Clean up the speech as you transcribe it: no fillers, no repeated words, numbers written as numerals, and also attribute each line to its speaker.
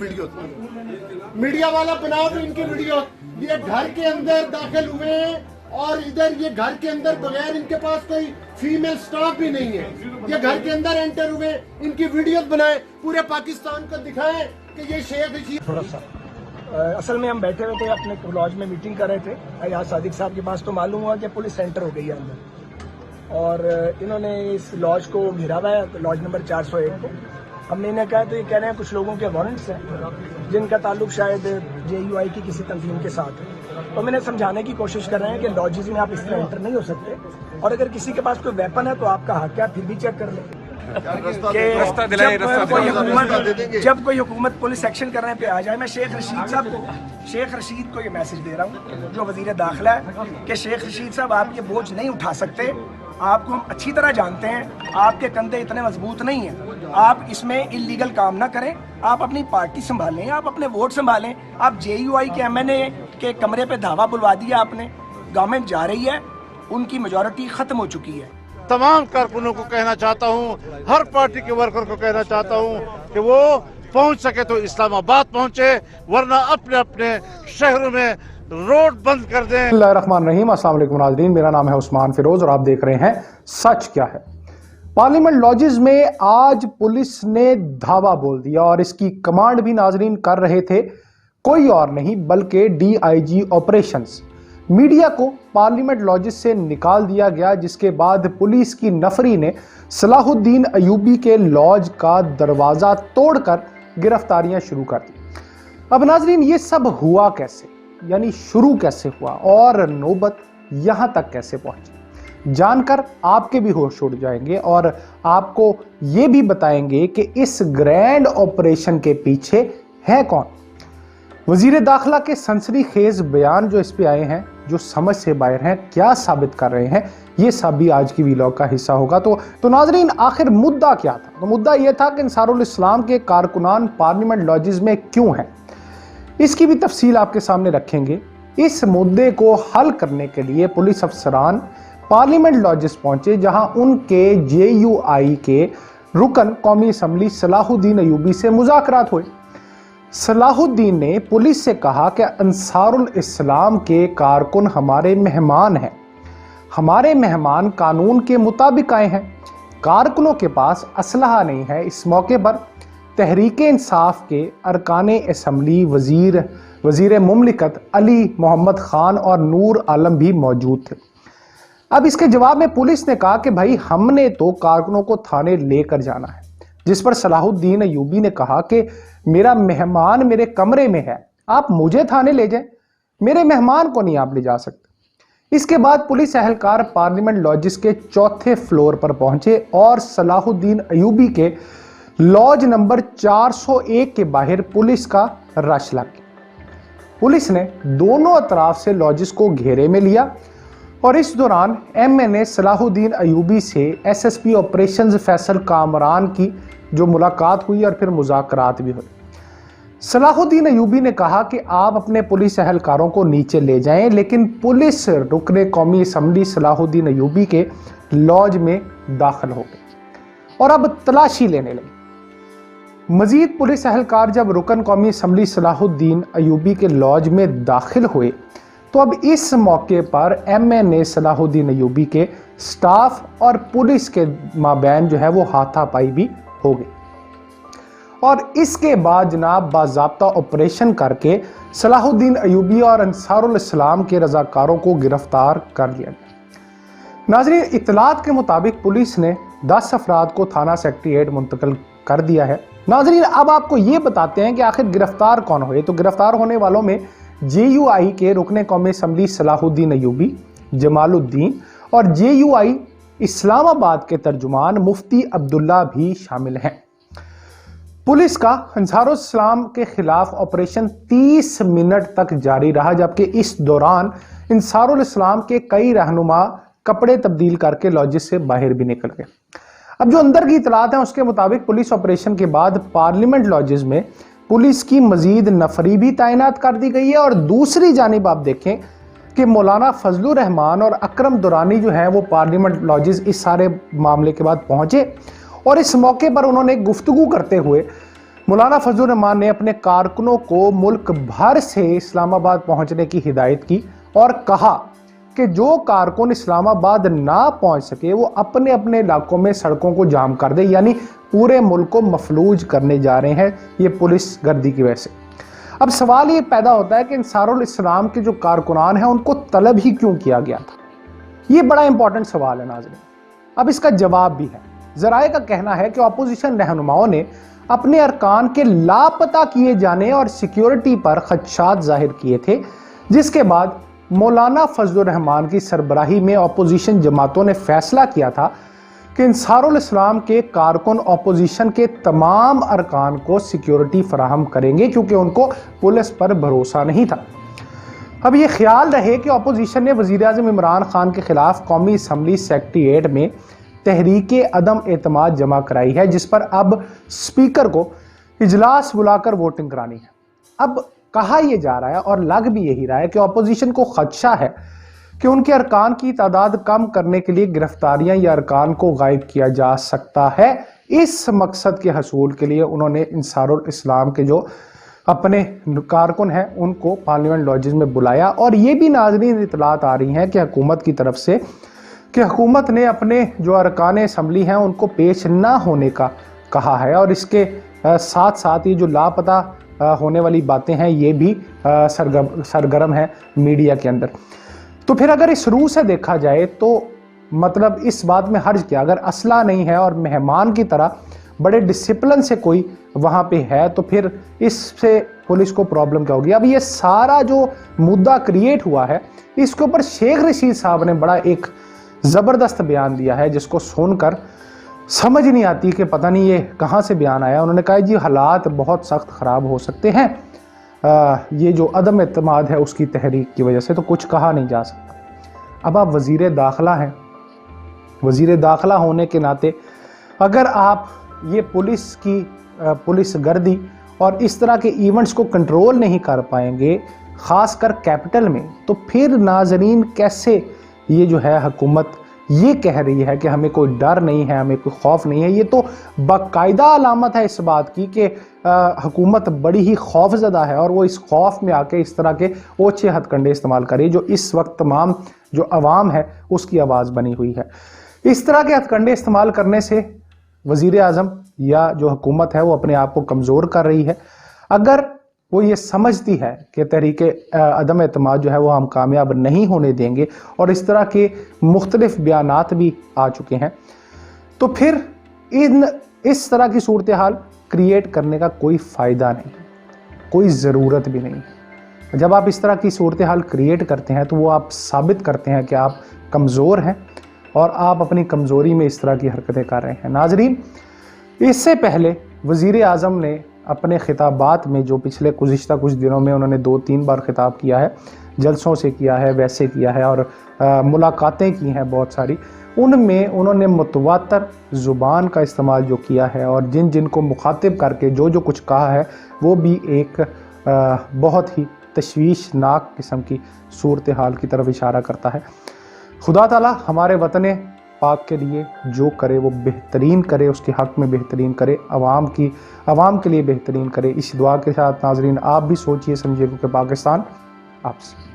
Speaker 1: Video, media वाला बनाओ तो इनकी वीडियो। ये घर के अंदर दाखिल हुए और इधर ये घर के अंदर बगैर इनके पास कोई फीमेल स्टाफ भी नहीं है, ये घर के अंदर एंटर हुए, इनकी वीडियो बनाए, पूरे पाकिस्तान को दिखाएं कि ये शेख रशीद।
Speaker 2: थोड़ा सा असल में हम बैठे हुए थे अपने लॉज में मीटिंग कर रहे थे, अयाज सादिक साहब के पास तो मालूम हुआ कि पुलिस सेंटर हो गई है अंदर और इन्होंने इस लॉज को घिरा हुआ है, लॉज नंबर 401 को। हमने इन्हें कहा तो ये कह रहे हैं कुछ लोगों के वारंट्स हैं जिनका ताल्लुक शायद JUI की किसी तंजीम के साथ है। तो मैंने समझाने की कोशिश कर रहे हैं कि लॉजेस में आप इस तरह एंटर नहीं हो सकते और अगर किसी के पास कोई वेपन है तो आपका हक है, फिर भी चेक कर लें। जब कोई हुकूमत पुलिस एक्शन करने पे आ जाए, मैं शेख रशीद को ये मैसेज दे रहा हूँ जो वजीर दाखिला है कि शेख रशीद साहब आप ये बोझ नहीं उठा सकते, आपको हम अच्छी तरह जानते हैं, आपके कंधे इतने मजबूत नहीं हैं, आप इसमें इलीगल काम ना करें, आप अपनी पार्टी संभालें, आप अपने वोट संभालें। आप JUI के MNA के कमरे पे धावा बुलवा दिया आपने, गवर्नमेंट जा रही है, उनकी मेजॉरिटी खत्म हो चुकी है।
Speaker 3: तमाम कारकुनों को कहना चाहता हूँ, हर पार्टी के वर्कर को कहना चाहता हूँ कि वो पहुँच सके तो इस्लामाबाद पहुँचे, वरना अपने अपने शहरों में रोड बंद कर दें।
Speaker 4: बिस्मिल्लाहिर्रहमानिर्रहीम, अस्सलाम वालेकुम नाज़रीन, मेरा नाम है उस्मान फिरोज और आप देख रहे हैं सच क्या है। पार्लियामेंट लॉजेस में आज पुलिस ने धावा बोल दिया और इसकी कमांड भी नाज़रीन कर रहे थे कोई और नहीं बल्कि DIG ऑपरेशंस। मीडिया को पार्लियामेंट लॉजेस से निकाल दिया गया, जिसके बाद पुलिस की नफरी ने सलाहुद्दीन अयूबी के लॉज का दरवाज़ा तोड़कर गिरफ्तारियां शुरू कर दी। अब नाजरीन, ये सब हुआ कैसे, यानी शुरू कैसे हुआ और नौबत यहां तक कैसे पहुंची, जानकर आपके भी होश उड़ जाएंगे और आपको ये भी बताएंगे कि इस ग्रैंड ऑपरेशन के पीछे है कौन। वजीर दाखिला के सनसनीखेज बयान जो इस पे आए हैं, जो समझ से बाहर हैं, क्या साबित कर रहे हैं, ये सब भी आज की व्लॉग का हिस्सा होगा। तो नाजरीन, आखिर मुद्दा क्या था? तो मुद्दा यह था कि अंसारुल इस्लाम के कारकुनान पार्लियामेंट लॉजेस में क्यों हैं, इसकी भी तफसील आपके सामने रखेंगे। इस मुद्दे को हल करने के लिए पुलिस अफसरान पार्लियामेंट लॉजेस पहुंचे, जहां उनके JUI के रुकन कौमी असम्बली सलाहुद्दीन अयूबी से मुज़ाकरात हुए। सलाहुद्दीन ने पुलिस से कहा कि अंसारुल इस्लाम के कारकुन हमारे मेहमान हैं, हमारे मेहमान कानून के मुताबिक आए हैं, कारकुनों के पास असलहा नहीं है। इस मौके पर तहरीके इंसाफ के अरकाने असम्बली वजीर मुमलिकत अली मोहम्मद खान और नूर आलम भी मौजूद थे। अब इसके जवाब में पुलिस ने कहा कि भाई हमने तो कारकुनों को थाने लेकर जाना है, जिस पर सलाहुद्दीन अयूबी ने कहा कि मेरा मेहमान मेरे कमरे में है, आप मुझे थाने ले जाएं, मेरे मेहमान को नहीं आप ले जा सकते। इसके बाद पुलिस एहलकार पार्लियामेंट लॉजेस के चौथे फ्लोर पर पहुंचे और सलाहुद्दीन अयूबी के लॉज नंबर 401 के बाहर पुलिस का रश लग गया। पुलिस ने दोनों अतराफ से लॉजेस को घेरे में लिया और इस दौरान MNA सलाहुद्दीन अयूबी से SSP ऑपरेशंस फैसल कामरान की जो मुलाकात हुई और फिर मुज़ाकरात भी हुई। सलाहुद्दीन अयूबी ने कहा कि आप अपने पुलिस एहलकारों को नीचे ले जाएं, लेकिन पुलिस रुकने कौमी असम्बली सलाहुद्दीन अयूबी के लॉज में दाखिल हो गई और अब तलाशी लेने लगी। मजीद पुलिस एहलकार जब रुकन कौमी असम्बली सलाहुद्दीन अयूबी के लॉज में दाखिल हुए तो अब इस मौके पर MNA सलाहुद्दीन अयूबी के स्टाफ और पुलिस के माबैन जो है वो हाथापाई भी हो गई और इसके बाद जनाब बाज़ाब्ता ऑपरेशन करके सलाहुद्दीन अयूबी और अंसारुल इस्लाम के रजाकारों को गिरफ्तार कर लिया गया। नाज़रीन, इत्तलात के मुताबिक पुलिस ने 10 अफराद को थाना सेक्टर 8 मुंतकिल कर दिया है। नाज़रीन, अब आपको ये बताते हैं कि आखिर गिरफ्तार कौन हुए। तो गिरफ्तार होने वालों में JUI के रुकने कौमी असम्बली सलाहुद्दीन अयूबी, जमालुद्दीन और JUI इस्लामाबाद के तर्जुमान मुफ्ती अब्दुल्ला भी शामिल हैं। पुलिस का अंसारुल इस्लाम के खिलाफ ऑपरेशन 30 मिनट तक जारी रहा, जबकि इस दौरान अंसारुल इस्लाम के कई रहनुमा कपड़े तब्दील करके लॉजेस से बाहर भी निकल गए। अब जो अंदर की इतलात है उसके मुताबिक पुलिस ऑपरेशन के बाद पार्लियामेंट लॉजेस में पुलिस की मजीद नफरी भी तैनात कर दी गई है और दूसरी जानिब आप देखें कि मौलाना फजलुर रहमान और अकरम दुरानी जो है वो पार्लियामेंट लॉजेस इस सारे मामले के बाद पहुंचे और इस मौके पर उन्होंने गुफ्तगू करते हुए मौलाना फजलुर रहमान ने अपने कारकुनों को मुल्क भर से इस्लामाबाद पहुंचने की हिदायत की और कहा कि जो कारकुन इस्लामाबाद ना पहुंच सके वो अपने अपने इलाकों में सड़कों को जाम कर दे, यानी पूरे मुल्क को मफलूज करने जा रहे हैं ये पुलिस गर्दी की वजह से। अब सवाल ये पैदा होता है कि अंसारुल इस्लाम के जो कारकुनान हैं उनको तलब ही क्यों किया गया था? ये बड़ा इंपॉर्टेंट सवाल है नाज़रीन। अब इसका जवाब भी है। ज़राए का कहना है कि अपोजिशन रहनुमाओं ने अपने अरकान के लापता किए जाने और सिक्योरिटी पर खदशात जाहिर किए थे, जिसके बाद मौलाना फजलुर रहमान की सरबराही में अपोजिशन जमातों ने फैसला किया था कि अंसारुल इस्लाम के कारकुन अपोजिशन के तमाम अरकान को सिक्योरिटी फराहम करेंगे क्योंकि उनको पुलिस पर भरोसा नहीं था। अब ये ख्याल रहे कि अपोजिशन ने वज़ीर आज़म इमरान खान के खिलाफ कौमी असम्बली सेक्रेटेरिएट में तहरीक अदम एतमाद जमा कराई है, जिस पर अब स्पीकर को इजलास बुलाकर वोटिंग करानी है। अब कहा यह जा रहा है और लग भी यही रहा है कि अपोजिशन को खदशा है कि उनके अरकान की तादाद कम करने के लिए गिरफ्तारियां या अरकान को गायब किया जा सकता है। इस मकसद के हसूल के लिए उन्होंने अंसारुल इस्लाम के जो अपने कारकुन हैं उनको पार्लियामेंट लॉजेस में बुलाया। और ये भी नाज़रीन इतलात आ रही हैं कि हुकूमत की तरफ से कि हुकूमत ने अपने जो अरकान असम्बली हैं उनको पेश ना होने का कहा है, और इसके साथ साथ ये जो लापता होने वाली बातें हैं ये भी सरगर्म है मीडिया के अंदर। तो फिर अगर इस रूह से देखा जाए तो मतलब इस बात में हर्ज क्या, अगर असला नहीं है और मेहमान की तरह बड़े डिसिप्लिन से कोई वहाँ पे है तो फिर इससे पुलिस को प्रॉब्लम क्या होगी? अब ये सारा जो मुद्दा क्रिएट हुआ है इसके ऊपर शेख रशीद साहब ने बड़ा एक ज़बरदस्त बयान दिया है जिसको सुनकर समझ नहीं आती कि पता नहीं ये कहाँ से बयान आया। उन्होंने कहा जी हालात बहुत सख्त ख़राब हो सकते हैं, ये जो अदम एतमाद है उसकी तहरीक की वजह से, तो कुछ कहा नहीं जा सकता। अब आप वज़ीर दाखिला हैं, वज़ीर दाखिला होने के नाते अगर आप ये पुलिस गर्दी और इस तरह के इवेंट्स को कंट्रोल नहीं कर पाएंगे ख़ासकर कैपिटल में, तो फिर नाज़रीन कैसे ये जो है हुकूमत ये कह रही है कि हमें कोई डर नहीं है, हमें कोई खौफ नहीं है? ये तो बाकायदा अलामत है इस बात की कि हुकूमत बड़ी ही खौफज़दा है और वो इस खौफ में आके इस तरह के ओछे हथकंडे इस्तेमाल करे जो इस वक्त तमाम जो अवाम है उसकी आवाज़ बनी हुई है। इस तरह के हथकंडे इस्तेमाल करने से वज़ीर आज़म या जो हुकूमत है वो अपने आप को कमज़ोर कर रही है। अगर वो ये समझती है कि तहरीके अदम एतमाद जो है वो हम कामयाब नहीं होने देंगे और इस तरह के मुख्तलिफ बयानात भी आ चुके हैं, तो फिर इस तरह की सूरत हाल क्रिएट करने का कोई फ़ायदा नहीं, कोई ज़रूरत भी नहीं। जब आप इस तरह की सूरत हाल क्रिएट करते हैं तो वो आप साबित करते हैं कि आप कमज़ोर हैं और आप अपनी कमज़ोरी में इस तरह की हरकतें कर रहे हैं। नाज़रीन, इससे पहले वज़ीर आज़म ने अपने खिताबात में जो पिछले गुज़िश्ता कुछ दिनों में उन्होंने 2-3 बार खिताब किया है, जलसों से किया है, वैसे किया है और मुलाकातें की हैं बहुत सारी, उनमें उन्होंने मुतवातर ज़ुबान का इस्तेमाल जो किया है और जिन जिन को मुखातिब करके जो जो कुछ कहा है वो भी एक बहुत ही तशवीशनाक किस्म की सूरत हाल की तरफ इशारा करता है। खुदा ताला हमारे वतन पाक के लिए जो करे वो बेहतरीन करे, उसके हक़ में बेहतरीन करे, आवाम के लिए बेहतरीन करे। इस दुआ के साथ नाज़रीन आप भी सोचिए समझिए कि पाकिस्तान आपसे